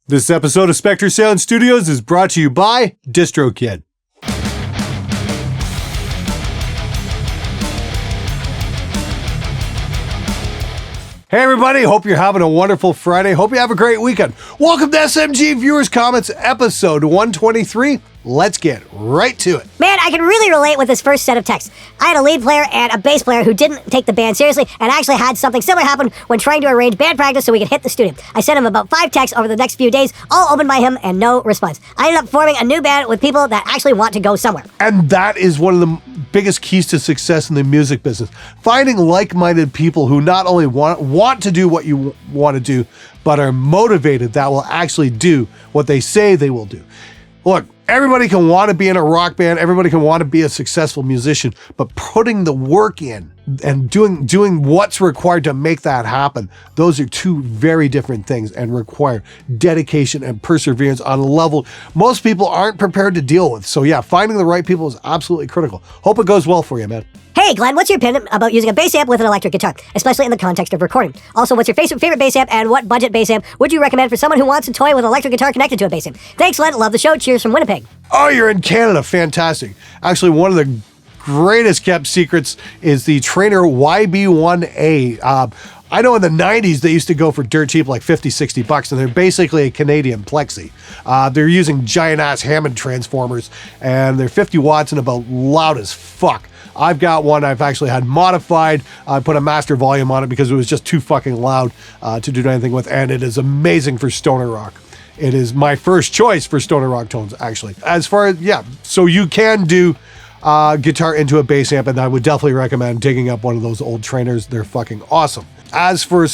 This episode of SpectreSoundStudios is brought to you by DistroKid. Hey everybody, hope you're having a wonderful Friday. Hope you have a great weekend. Welcome to SMG Viewers Comments episode 123. Let's get right to it. Man, I can really relate with this first set of texts. I had a lead player and a bass player who didn't take the band seriously and actually had something similar happen when trying to arrange band practice so we could hit the studio. I sent him about 5 texts over the next few days, all opened by him and no response. I ended up forming a new band with people that actually want to go somewhere. And that is one of the biggest keys to success in the music business. Finding like-minded people who not only want to do what you want to do, but are motivated that will actually do what they say they will do. Look, everybody can want to be in a rock band, everybody can want to be a successful musician, but putting the work in and doing what's required to make that happen, those are two very different things and require dedication and perseverance on a level most people aren't prepared to deal with. So yeah, finding the right people is absolutely critical. Hope it goes well for you, man. Hey Glenn, what's your opinion about using a bass amp with an electric guitar, especially in the context of recording? Also, what's your favorite bass amp and what budget bass amp would you recommend for someone who wants to toy with an electric guitar connected to a bass amp? Thanks Glenn, love the show, cheers from Winnipeg. Oh, you're in Canada, fantastic. Actually, one of the greatest kept secrets is the Trainer YB1A. I know in the 90s they used to go for dirt cheap, like 50, 60 bucks, and they're basically a Canadian Plexi. They're using giant ass Hammond transformers, and they're 50 watts and about loud as fuck. I've got one I've actually had modified. I put a master volume on it because it was just too fucking loud to do anything with, and it is amazing for stoner rock. It is my first choice for stoner rock tones, actually. As far as, yeah, so you can do guitar into a bass amp, and I would definitely recommend digging up one of those old Trainers. They're fucking awesome. As for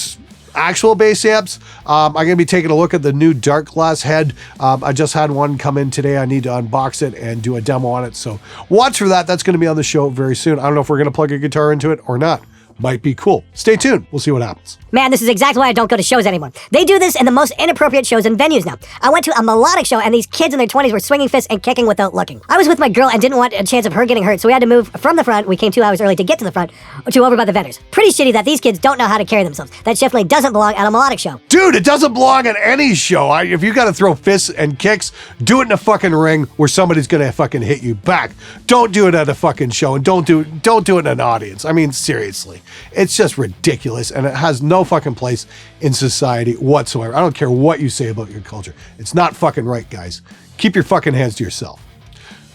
actual bass amps, I'm going to be taking a look at the new Dark Glass head. I just had one come in today. I need to unbox it and do a demo on it. So watch for that. That's going to be on the show very soon. I don't know if we're going to plug a guitar into it or not. Might be cool. Stay tuned. We'll see what happens. Man, this is exactly why I don't go to shows anymore. They do this in the most inappropriate shows and venues now. I went to a melodic show and these kids in their 20s were swinging fists and kicking without looking. I was with my girl and didn't want a chance of her getting hurt, so we had to move from the front. We came 2 hours early to get to the front, to over by the vendors. Pretty shitty that these kids don't know how to carry themselves. That definitely doesn't belong at a melodic show. Dude, it doesn't belong at any show. If you got to throw fists and kicks, do it in a fucking ring where somebody's going to fucking hit you back. Don't do it at a fucking show, and don't do it in an audience. I mean, seriously. It's just ridiculous, and it has no fucking place in society whatsoever. I don't care what you say about your culture. It's not fucking right, guys. Keep your fucking hands to yourself.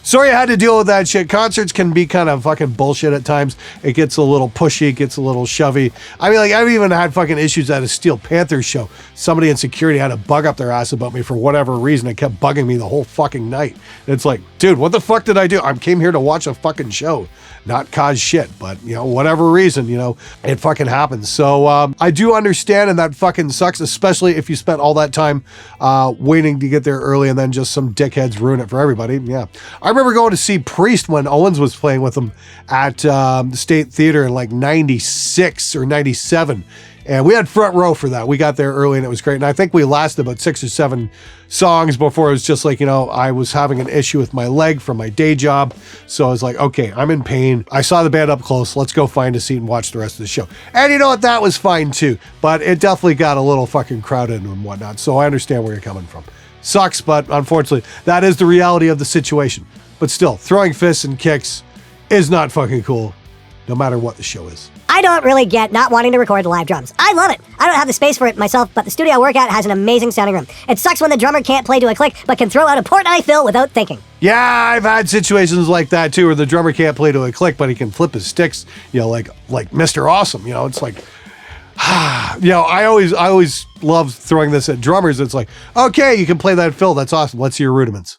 Sorry I had to deal with that shit. Concerts can be kind of fucking bullshit at times. It gets a little pushy, it gets a little shovey. I mean, like, I've even had fucking issues at a Steel Panther show. Somebody in security had a bug up their ass about me for whatever reason. It kept bugging me the whole fucking night. And it's like, dude, what the fuck did I do? I came here to watch a fucking show, not cause shit. But, you know, whatever reason, you know, it fucking happens. So I do understand, and that fucking sucks, especially if you spent all that time waiting to get there early and then just some dickheads ruin it for everybody. Yeah. I remember going to see Priest when Owens was playing with them at the State Theater in like 96 or 97. And we had front row for that. We got there early and it was great. And I think we lasted about 6 or 7 songs before it was just like, you know, I was having an issue with my leg from my day job. So I was like, okay, I'm in pain. I saw the band up close. Let's go find a seat and watch the rest of the show. And you know what? That was fine too. But it definitely got a little fucking crowded and whatnot. So I understand where you're coming from. Sucks, but unfortunately, that is the reality of the situation. But still, throwing fists and kicks is not fucking cool, no matter what the show is. I don't really get not wanting to record live drums. I love it. I don't have the space for it myself, but the studio I work at has an amazing sounding room. It sucks when the drummer can't play to a click, but can throw out a Portnoy fill without thinking. Yeah, I've had situations like that too, where the drummer can't play to a click, but he can flip his sticks, you know, like Mr. Awesome. You know, it's like, you know, I always love throwing this at drummers. It's like, okay, you can play that fill. That's awesome. Let's see your rudiments.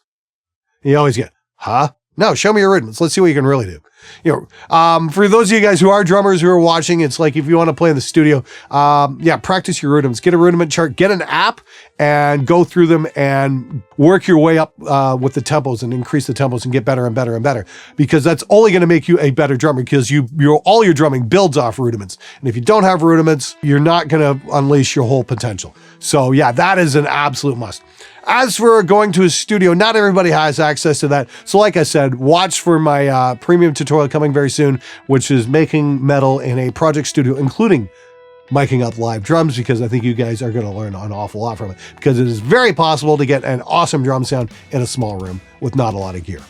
You always get, huh? No, show me your rudiments. Let's see what you can really do. You know, for those of you guys who are drummers who are watching, it's like if you want to play in the studio, yeah, practice your rudiments. Get a rudiment chart, get an app, and go through them and work your way up with the tempos and increase the tempos and get better and better and better. Because that's only going to make you a better drummer, because all your drumming builds off rudiments. And if you don't have rudiments, you're not going to unleash your whole potential. So yeah, that is an absolute must. As for going to a studio, not everybody has access to that. So like I said, watch for my premium tutorial coming very soon, which is making metal in a project studio, including miking up live drums, because I think you guys are going to learn an awful lot from it, because it is very possible to get an awesome drum sound in a small room with not a lot of gear.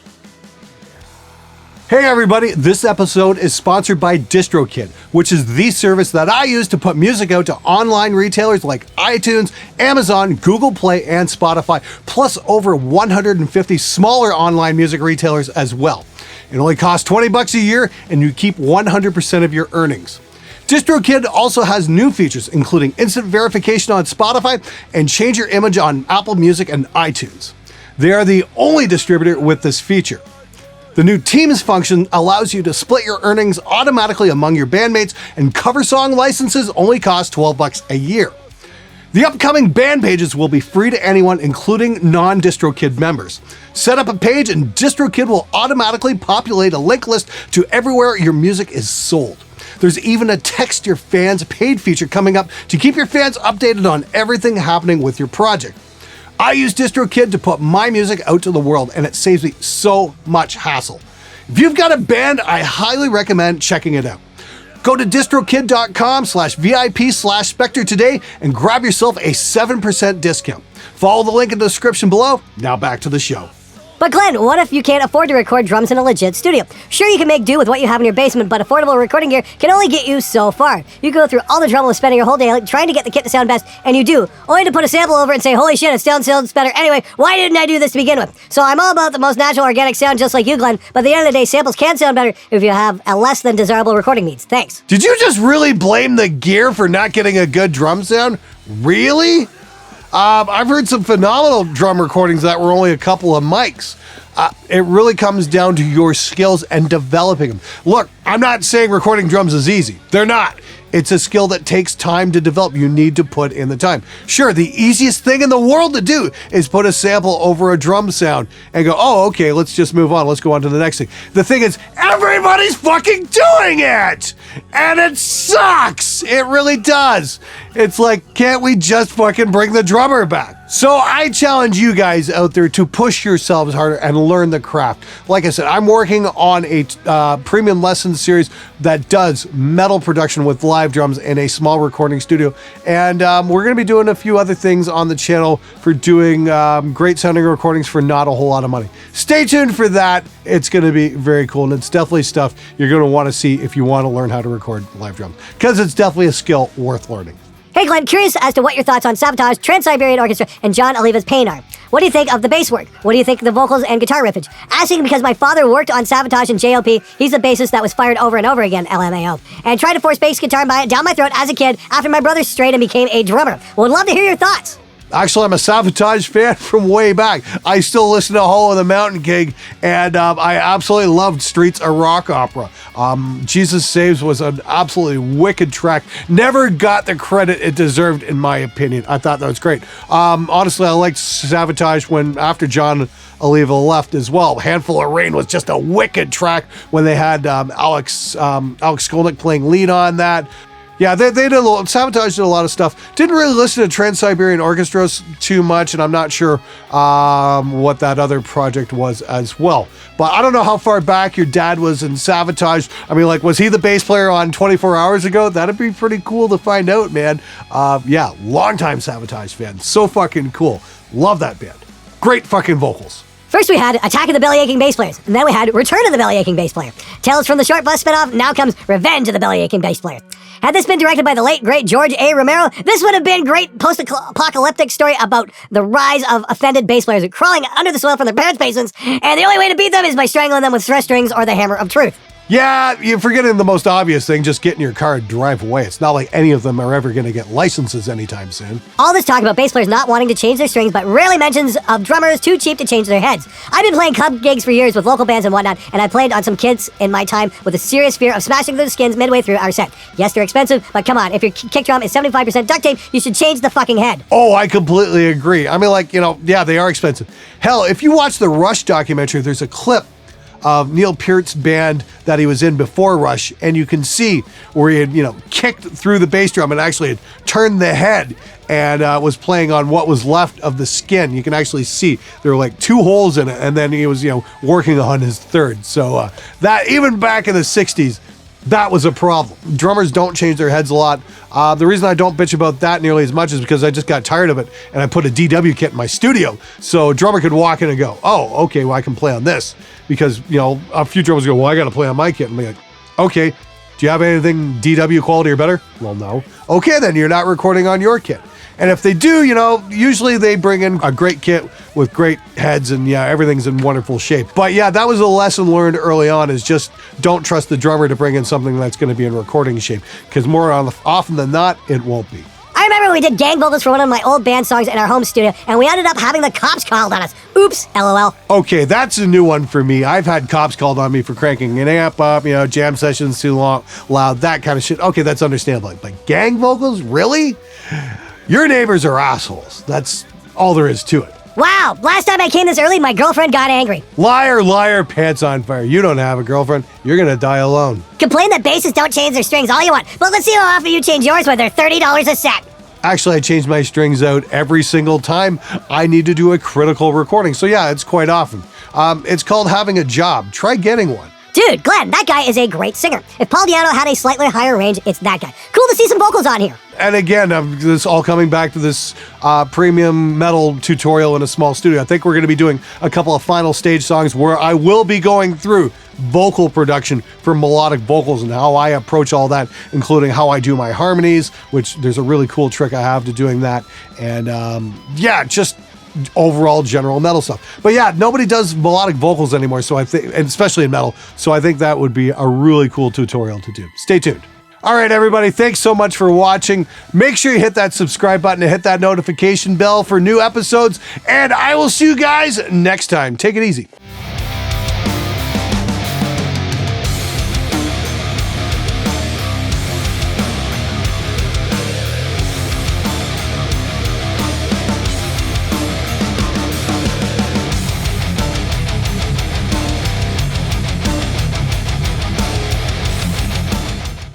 Hey everybody, this episode is sponsored by DistroKid, which is the service that I use to put music out to online retailers like iTunes, Amazon, Google Play, and Spotify, plus over 150 smaller online music retailers as well. It only costs $20 a year, and you keep 100% of your earnings. DistroKid also has new features, including instant verification on Spotify and change your image on Apple Music and iTunes. They are the only distributor with this feature. The new Teams function allows you to split your earnings automatically among your bandmates, and cover song licenses only cost $12 a year. The upcoming band pages will be free to anyone, including non-DistroKid members. Set up a page and DistroKid will automatically populate a link list to everywhere your music is sold. There's even a text your fans paid feature coming up to keep your fans updated on everything happening with your project. I use DistroKid to put my music out to the world, and it saves me so much hassle. If you've got a band, I highly recommend checking it out. Go to distrokid.com/VIP/Spectre today and grab yourself a 7% discount. Follow the link in the description below. Now back to the show. But Glenn, what if you can't afford to record drums in a legit studio? Sure, you can make do with what you have in your basement, but affordable recording gear can only get you so far. You go through all the trouble of spending your whole day trying to get the kit to sound best, and you do, only to put a sample over it and say, holy shit, it still sounds better anyway. Why didn't I do this to begin with? So I'm all about the most natural organic sound, just like you, Glenn, but at the end of the day, samples can sound better if you have a less than desirable recording needs. Thanks. Did you just really blame the gear for not getting a good drum sound? Really? I've heard some phenomenal drum recordings that were only a couple of mics. It really comes down to your skills and developing them. Look, I'm not saying recording drums is easy. They're not. It's a skill that takes time to develop. You need to put in the time. Sure, the easiest thing in the world to do is put a sample over a drum sound and go, oh, okay, let's just move on. Let's go on to the next thing. The thing is, everybody's fucking doing it! And it sucks! It really does. It's like, can't we just fucking bring the drummer back? So I challenge you guys out there to push yourselves harder and learn the craft. Like I said, I'm working on a premium lesson series that does metal production with live drums in a small recording studio. And we're going to be doing a few other things on the channel for doing great sounding recordings for not a whole lot of money. Stay tuned for that. It's going to be very cool. And it's definitely stuff you're going to want to see if you want to learn how to record live drums, because it's definitely a skill worth learning. Hey Glenn, curious as to what your thoughts on Sabotage, Trans-Siberian Orchestra, and John Oliva's Pain are. What do you think of the bass work? What do you think of the vocals and guitar riffage? Asking because my father worked on Sabotage and JLP. He's the bassist that was fired over and over again, LMAO. And tried to force bass guitar down my throat as a kid after my brother strayed and became a drummer. Would love to hear your thoughts. Actually, I'm a Sabotage fan from way back. I still listen to Hole in the Mountain King, and I absolutely loved Streets, a rock opera. Jesus Saves was an absolutely wicked track. Never got the credit it deserved, in my opinion. I thought that was great. Honestly, I liked Sabotage after John Oliva left as well. Handful of Rain was just a wicked track when they had Alex Skolnick playing lead on that. Yeah, they did Sabotage did a lot of stuff. Didn't really listen to Trans-Siberian Orchestras too much, and I'm not sure what that other project was as well. But I don't know how far back your dad was in Sabotage. I mean, like, was he the bass player on 24 Hours Ago? That'd be pretty cool to find out, man. Yeah, longtime Sabotage fan. So fucking cool. Love that band. Great fucking vocals. First we had Attack of the Bellyaching Bass Players, and then we had Return of the Bellyaching Bass Player. Tales from the Short Bus spinoff, now comes Revenge of the Bellyaching Bass Player. Had this been directed by the late, great George A. Romero, this would have been great post-apocalyptic story about the rise of offended bass players crawling under the soil from their parents' basements, and the only way to beat them is by strangling them with stress strings or the hammer of truth. Yeah, you're forgetting the most obvious thing, just get in your car and drive away. It's not like any of them are ever going to get licenses anytime soon. All this talk about bass players not wanting to change their strings, but rarely mentions of drummers too cheap to change their heads. I've been playing club gigs for years with local bands and whatnot, and I played on some kids in my time with a serious fear of smashing through the skins midway through our set. Yes, they're expensive, but come on, if your kick drum is 75% duct tape, you should change the fucking head. Oh, I completely agree. I mean, like, yeah, they are expensive. Hell, if you watch the Rush documentary, there's a clip of Neil Peart's band that he was in before Rush, and you can see where he had, kicked through the bass drum and actually had turned the head and was playing on what was left of the skin. You can actually see there were like 2 holes in it, and then he was, working on his third. So that, even back in the 60s, that was a problem. Drummers don't change their heads a lot. The reason I don't bitch about that nearly as much is because I just got tired of it and I put a DW kit in my studio. So a drummer could walk in and go, oh, okay, well, I can play on this. Because, you know, a few drummers go, well, I got to play on my kit. And I'm like, okay, do you have anything DW quality or better? Well, no. Okay, then you're not recording on your kit. And if they do, you know, usually they bring in a great kit with great heads and yeah, everything's in wonderful shape. But yeah, that was a lesson learned early on, is just don't trust the drummer to bring in something that's going to be in recording shape, because more often than not, it won't be. I remember we did gang vocals for one of my old band songs in our home studio, and we ended up having the cops called on us. Oops, LOL. Okay, that's a new one for me. I've had cops called on me for cranking an amp up, you know, jam sessions too loud, that kind of shit. Okay, that's understandable. But gang vocals? Really? Your neighbors are assholes. That's all there is to it. Wow, last time I came this early, my girlfriend got angry. Liar, liar, pants on fire. You don't have a girlfriend. You're gonna die alone. Complain that bassists don't change their strings all you want, but let's see how often you change yours when they're $30 a set. Actually, I change my strings out every single time I need to do a critical recording. So yeah, it's quite often. It's called having a job. Try getting one. Dude, Glenn, that guy is a great singer. If Paul Diano had a slightly higher range, it's that guy. Cool to see some vocals on here. And again, this all coming back to this premium metal tutorial in a small studio. I think we're going to be doing a couple of final stage songs where I will be going through vocal production for melodic vocals and how I approach all that, including how I do my harmonies, which there's a really cool trick I have to doing that. And yeah, just overall general metal stuff. But yeah, nobody does melodic vocals anymore, so I think, and especially in metal, so I think that would be a really cool tutorial to do. Stay tuned. All right, everybody, thanks so much for watching. Make sure you hit that subscribe button and hit that notification bell for new episodes, and I will see you guys next time. Take it easy.